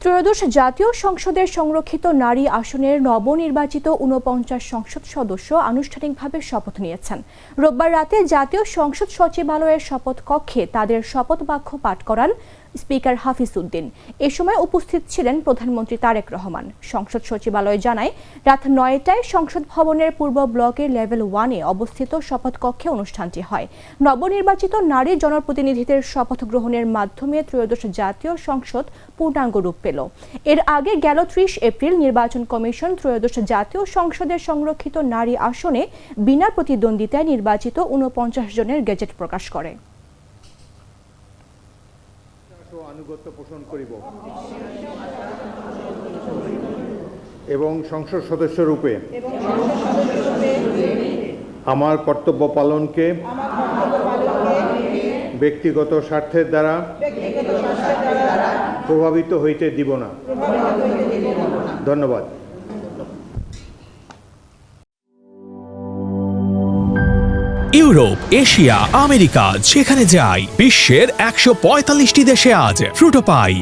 ত্রয়োদশ জাতীয় সংসদের সংরক্ষিত নারী আসনের নবনির্বাচিত ৪৯ সংসদ সদস্য আনুষ্ঠানিকভাবে শপথ নিয়েছেন। রোববার রাতে জাতীয় সংসদ সচিবালয়ের শপথ কক্ষে তাদের শপথ বাক্য পাঠ করান স্পিকার হাফিজ উদ্দিন। এ সময় উপস্থিত ছিলেন প্রধানমন্ত্রী তারেক রহমান। সংসদ সচিবালয় জানায়, রাত ৯টায় সংসদ ভবনের পূর্ব ব্লকের লেভেল 1-এ অবস্থিত শপথ কক্ষে অনুষ্ঠানটি হয়। নবনির্বাচিত নারী জনপ্রতিনিধিদের শপথ গ্রহণের মাধ্যমে ত্রয়োদশ জাতীয় সংসদ পূর্ণাঙ্গ রূপ পেল। এর আগে গেল ৩০ এপ্রিল নির্বাচন কমিশন ত্রয়োদশ জাতীয় সংসদের সংরক্ষিত নারী আসনে বিনা প্রতিদ্বন্দ্বিতায় নির্বাচিত ৪৯ জনের গেজেট প্রকাশ করে। আনুগত্য পোষণ করিব এবং সংসদ সদস্য রূপে আমার কর্তব্য পালনকে ব্যক্তিগত স্বার্থের দ্বারা প্রভাবিত হইতে দিব না। ধন্যবাদ। ইউরোপ, এশিয়া, আমেরিকা যেখানে যাই, বিশ্বের ১৪৫টি দেশে আজ ফ্রুটো পাই।